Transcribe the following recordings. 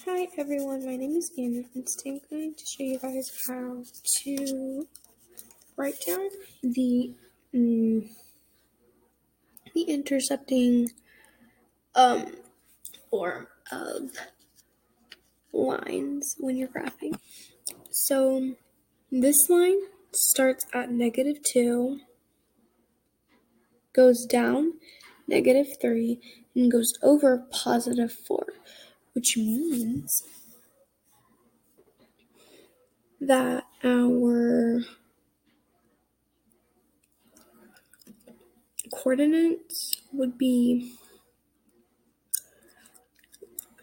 Hi everyone, my name is Anna, and today I'm going to show you guys how to write down the intercepting form of lines when you're graphing. So this line starts at -2, goes down -3, and goes over +4, which means that our coordinates would be,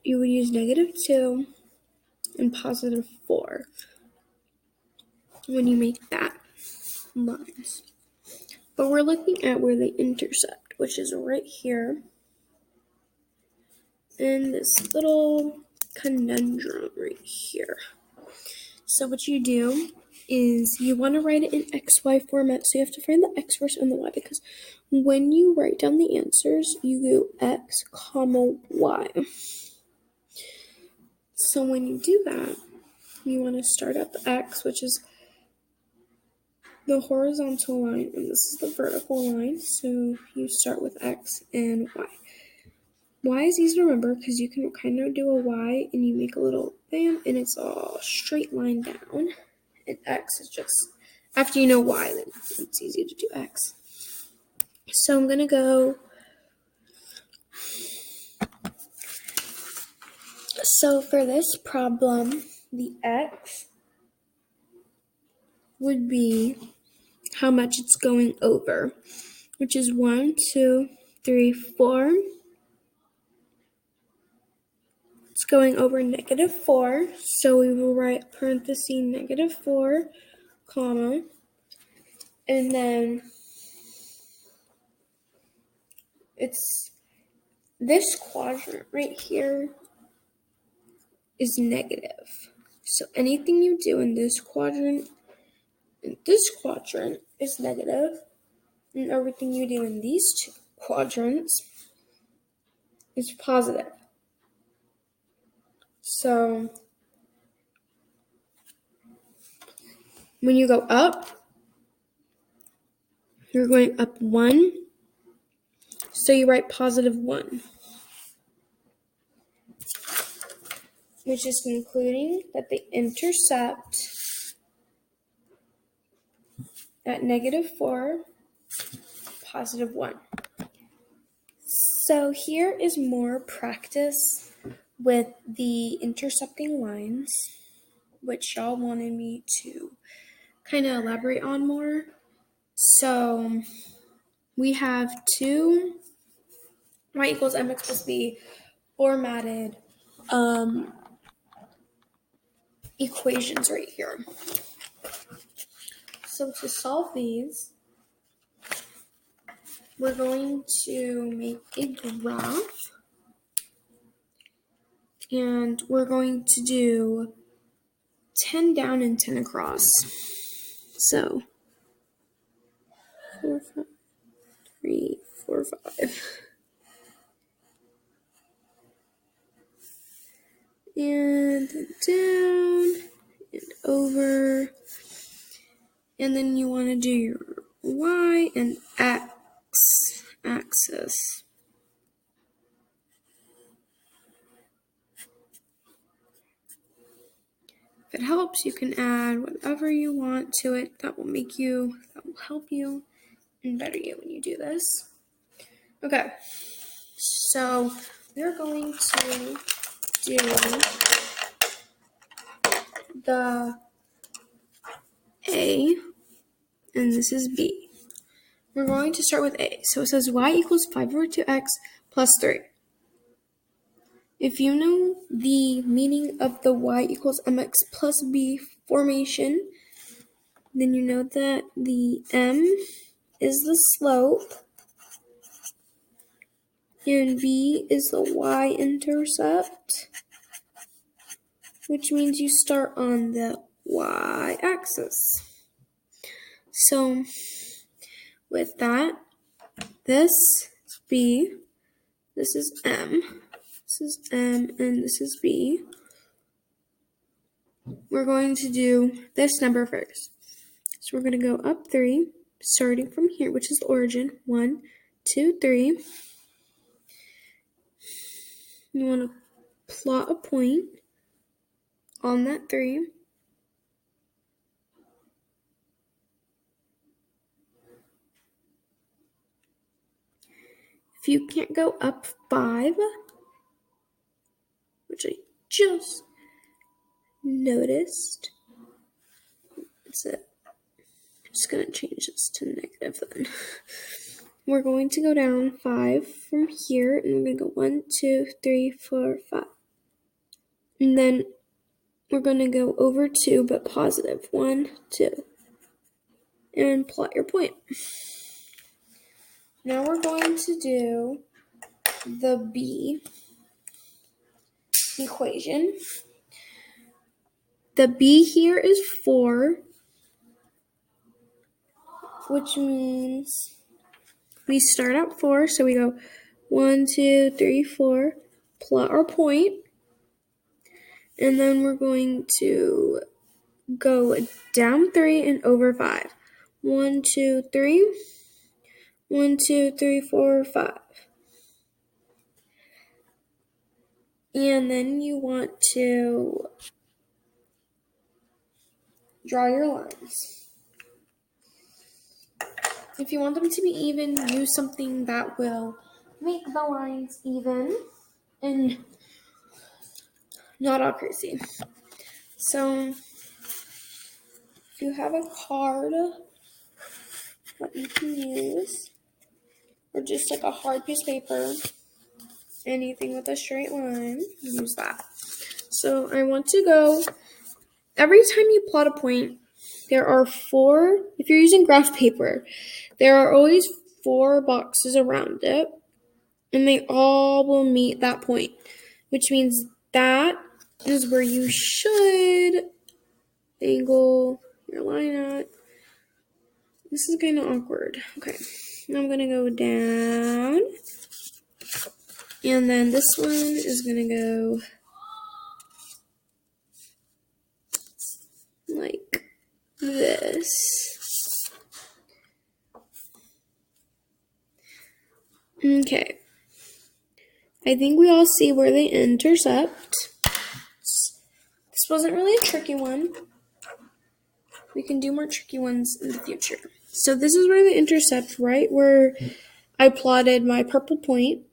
you would use -2 and +4 when you make that lines. But we're looking at where they intercept, which is right here in this little conundrum right here. So what you do is you want to write it in XY format, so you have to find the X first and the Y, because when you write down the answers, you go X, Y. So when you do that, you want to start at the X, which is the horizontal line, and this is the vertical line, so you start with X and Y. Y is easy to remember because you can kind of do a Y and you make a little bam, and it's all straight line down. And X is just, after you know Y, then it's easy to do X. So I'm going to go, so for this problem, the X would be how much it's going over, which is 1, 2, 3, 4. It's going over -4, so we will write parenthesis -4, comma, and then it's this quadrant right here is negative. So anything you do in this quadrant is negative, and everything you do in these two quadrants is positive. So when you go up, you're going up 1, so you write +1, which is concluding that they intercept at -4, +1. So here is more practice with the intercepting lines, which y'all wanted me to kind of elaborate on more. So we have two y equals mx plus b formatted equations right here. So to solve these, we're going to make a graph, and we're going to do 10 down and 10 across. So 4, 5, 3, 4, 5. And down and over. And then you want to do your y and x axis. If it helps, you can add whatever you want to it that will help you and better you when you do this. Okay, so we're going to do the A, and this is B. We're going to start with A. So it says y equals 5/2x plus 3. If you know the meaning of the y equals mx plus b formation, then you know that the m is the slope and v is the y-intercept, which means you start on the y-axis. So with that, this is b, this is m, this is m, and this is b. we're going to do this number first. So we're going to go up 3, starting from here, which is the origin. 1, 2, 3. You want to plot a point on that 3. If you can't go up 5, which I just noticed, that's it. I'm just going to change this to negative then. We're going to go down 5 from here, and we're going to go 1, 2, 3, 4, 5. And then we're going to go over 2, but positive. 1, 2. And plot your point. Now we're going to do the B equation. The B here is 4, which means we start at 4, so we go 1, 2, 3, 4, plot our point, and then we're going to go down 3 and over 5. 1, 2, 3, 1, 2, 3, 4, 5. And then you want to draw your lines. If you want them to be even, use something that will make the lines even and not all crazy. So if you have a card that you can use, or just like a hard piece of paper, anything with a straight line, use that. So I want to go, every time you plot a point, there are 4, if you're using graph paper, there are always 4 boxes around it, and they all will meet that point, which means that is where you should angle your line at. This is kind of awkward. Okay, now I'm going to go down, and then this one is going to go like this. Okay. I think we all see where they intercept. This wasn't really a tricky one. We can do more tricky ones in the future. So this is where they intercept, right where I plotted my purple point.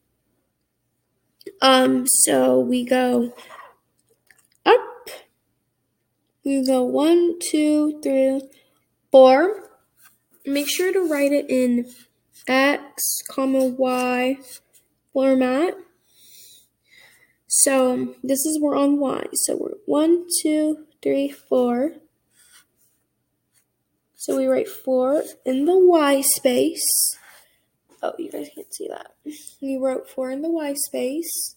So we go up. We go 1, 2, 3, 4. Make sure to write it in X, Y format. So this is we're on Y. So we're 1, 2, 3, 4. So we write 4 in the Y space. Oh, you guys can't see that. We wrote 4 in the Y space.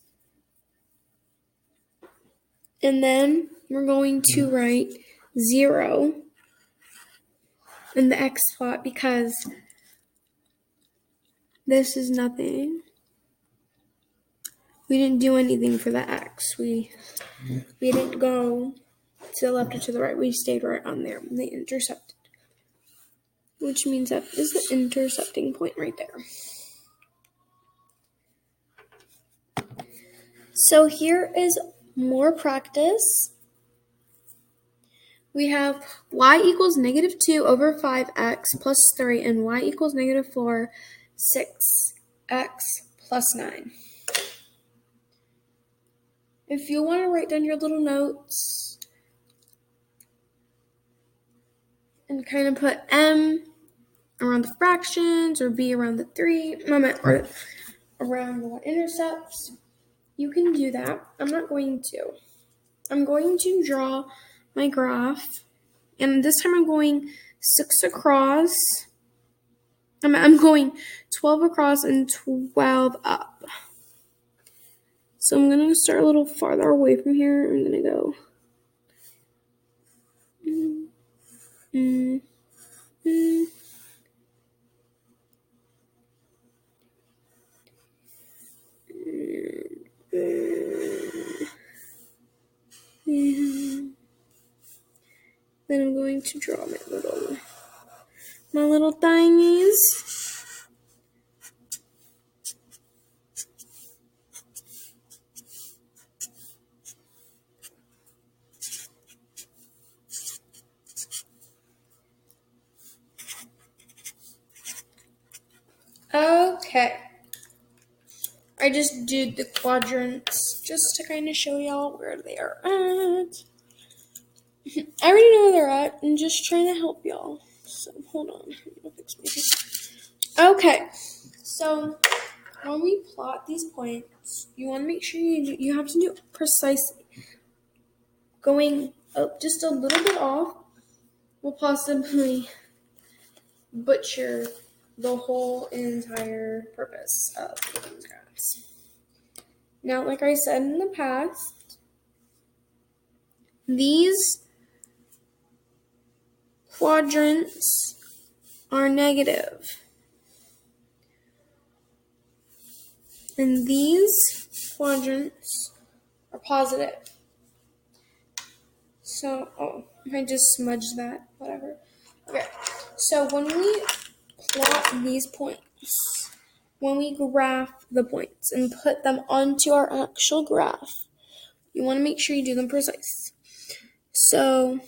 And then we're going to write 0 in the X spot because this is nothing. We didn't do anything for the X. We didn't go to the left or to the right. We stayed right on there when they intercepted. Which means that is the intercepting point right there. So here is more practice. We have y equals negative 2 over 5x plus 3 and y equals negative 4, 6x plus 9. If you want to write down your little notes and kind of put m around the fractions or b around the 3, or around the intercepts, you can do that. I'm not going to. I'm going to draw my graph, and this time I'm going 6 across. I'm going 12 across and 12 up. So I'm going to start a little farther away from here. I'm going to go. Then I'm going to draw my little thingies. Okay. I just did the quadrants just to kind of show y'all where they are at. I already know where they're at. I'm just trying to help y'all. So hold on. Okay. So when we plot these points, you want to make sure you have to do it precisely. Going up just a little bit off will possibly butcher the whole entire purpose of the graphs. Now, like I said in the past, these quadrants are negative, and these quadrants are positive. So, I just smudged that, whatever. Okay, so when we plot these points, when we graph the points and put them onto our actual graph, you want to make sure you do them precise. So,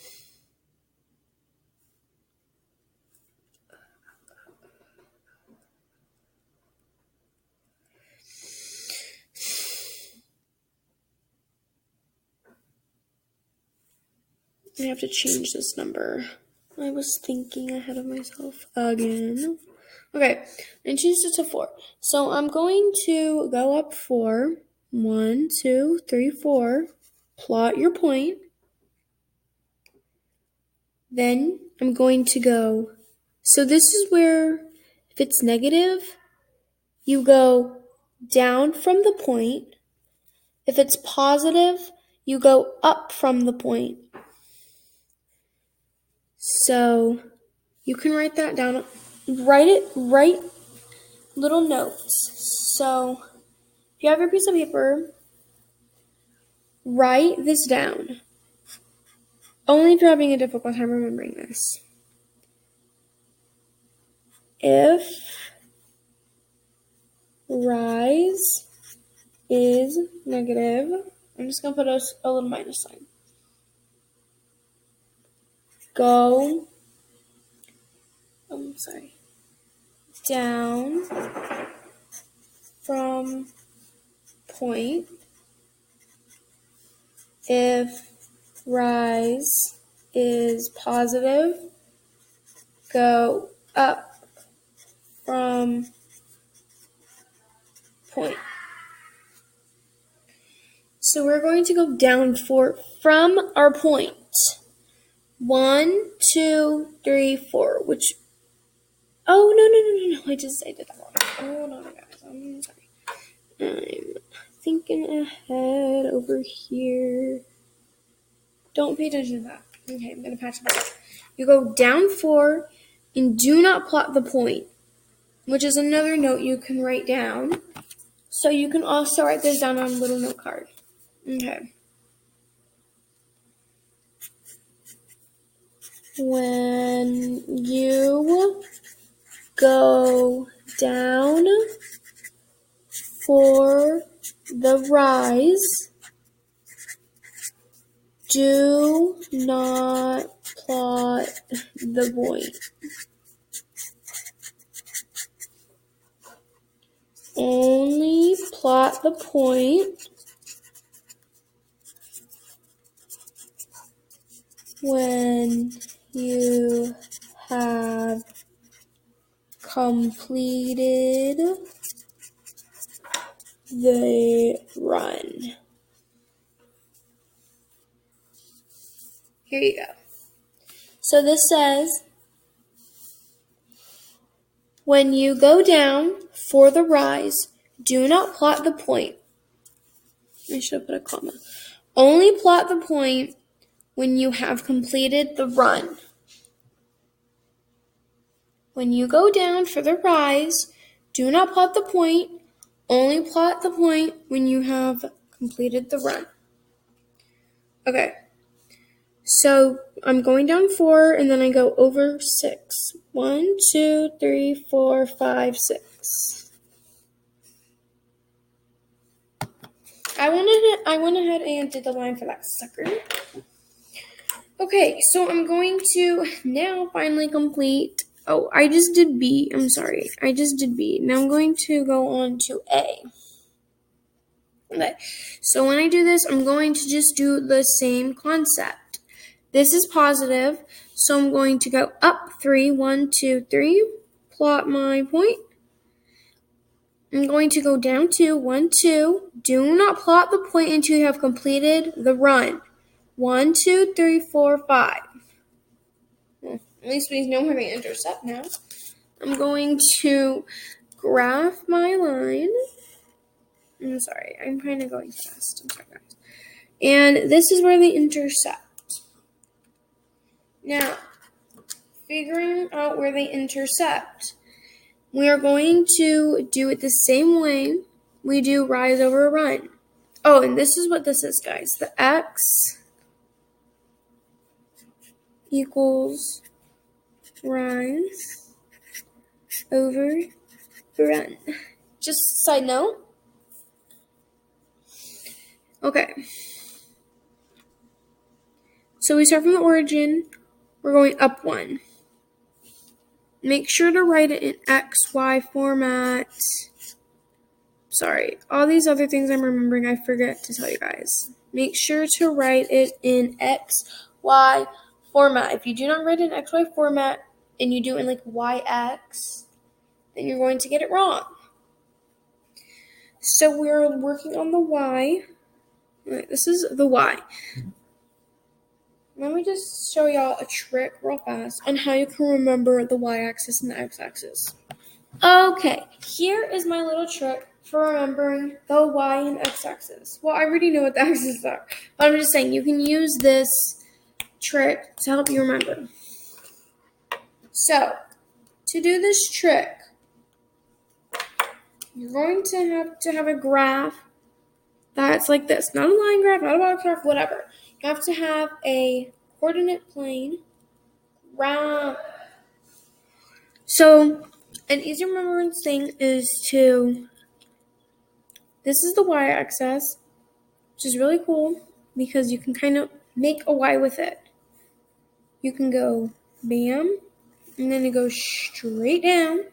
I have to change this number. I was thinking ahead of myself again. Okay, I changed it to 4. So I'm going to go up 4. 1, 2, 3, 4. Plot your point. Then I'm going to go. So this is where, if it's negative, you go down from the point. If it's positive, you go up from the point. So you can write that down. Write little notes. So if you have your piece of paper, write this down. Only if you're having a difficult time remembering this. If rise is negative, I'm just going to put a little minus sign. Go, down from point. If rise is positive, go up from point. So we're going to go down from our point. 1, 2, 3, 4, which, no, I did that wrong. Hold on, guys, I'm sorry. I'm thinking ahead over here. Don't pay attention to that. Okay, I'm going to patch it up. You go down 4 and do not plot the point, which is another note you can write down. So you can also write this down on a little note card. Okay. When you go down for the rise, do not plot the point. Only plot the point when you have completed the run. Here you go. So this says, when you go down for the rise, do not plot the point. I should have put a comma. Only plot the point when you have completed the run. When you go down for the rise, do not plot the point. Only plot the point when you have completed the run. Okay. So I'm going down 4, and then I go over 6. 1, 2, 3, 4, 5, 6. I went ahead and did the line for that sucker. Okay, so I'm going to now finally complete. Oh, I just did B. I'm sorry. I just did B. Now I'm going to go on to A. Okay, so when I do this, I'm going to just do the same concept. This is positive, so I'm going to go up 3, 1, 2, 3, plot my point. I'm going to go down 2, 1, 2. Do not plot the point until you have completed the run. 1, 2, 3, 4, 5. At least we know where they intercept now. I'm going to graph my line. I'm sorry, I'm kind of going fast. I'm sorry, guys. And this is where they intercept. Now, figuring out where they intercept, we are going to do it the same way we do rise over run. Oh, and this is what this is, guys. The x equals rise over run. Just a side note. Okay. So we start from the origin. We're going up 1. Make sure to write it in XY format. Sorry, all these other things I'm remembering, I forget to tell you guys. Make sure to write it in XY format. If you do not write it in XY format and you do it in like YX, then you're going to get it wrong. So we're working on the Y. All right, this is the Y. Let me just show y'all a trick real fast on how you can remember the Y-axis and the X-axis. Okay, here is my little trick for remembering the Y and X-axis. Well, I already know what the axes are, but I'm just saying you can use this trick to help you remember. So, to do this trick, you're going to have a graph that's like this. Not a line graph, not a box graph, whatever. You have to have a coordinate plane round. So, an easy remembrance thing is this is the y-axis, which is really cool because you can kind of make a y with it. You can go bam, and then it goes straight down.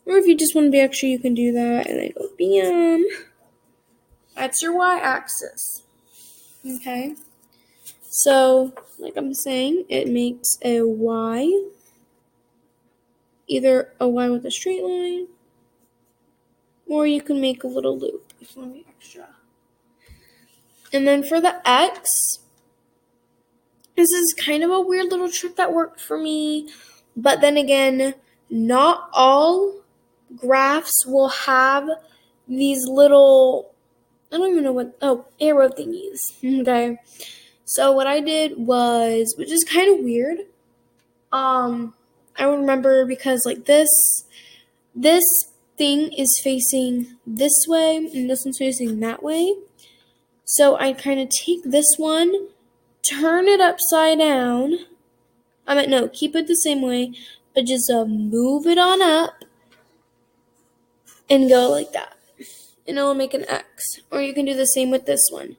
Or if you just want to be extra, you can do that, and then go bam. That's your y-axis. Okay? So, like I'm saying, it makes a y, either a y with a straight line, or you can make a little loop if you want to be extra. And then for the x, this is kind of a weird little trick that worked for me, but then again, not all graphs will have these little, I don't even know what, arrow thingies, okay? So what I did was, which is kind of weird, I would remember because like this thing is facing this way, and this one's facing that way. So I kind of take this one, turn it upside down. Keep it the same way, but just move it on up and go like that. And it'll make an X. Or you can do the same with this one.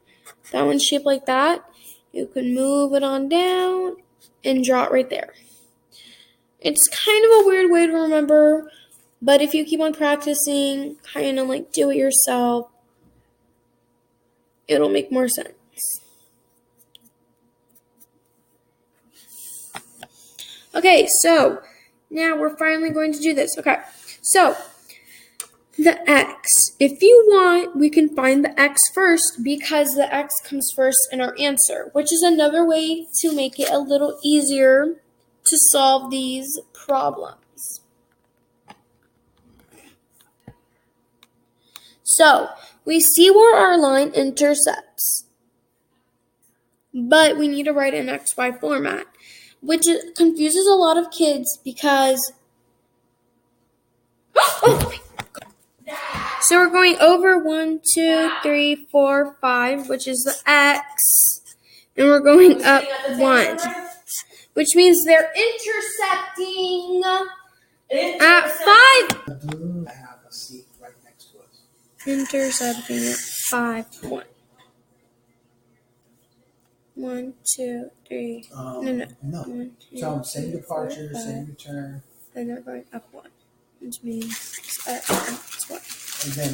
That one's shaped like that. You can move it on down and draw it right there. It's kind of a weird way to remember, but if you keep on practicing, kind of like do it yourself, it'll make more sense. Okay, so now we're finally going to do this. Okay, so the x. If you want, we can find the x first because the x comes first in our answer, which is another way to make it a little easier to solve these problems. So, we see where our line intercepts, but we need to write it in XY format, which confuses a lot of kids because so we're going over 1, 2, 3, 4, 5, which is the x, And we're going up 1. Which means they're intercepting at 5. I have a seat right next to us. Intercepting at 5-1. 1, 2, 3. No. 1, 2, Tell them same 3, departure, 4, 5. same return. Then they're going up 1, which means at 1. And then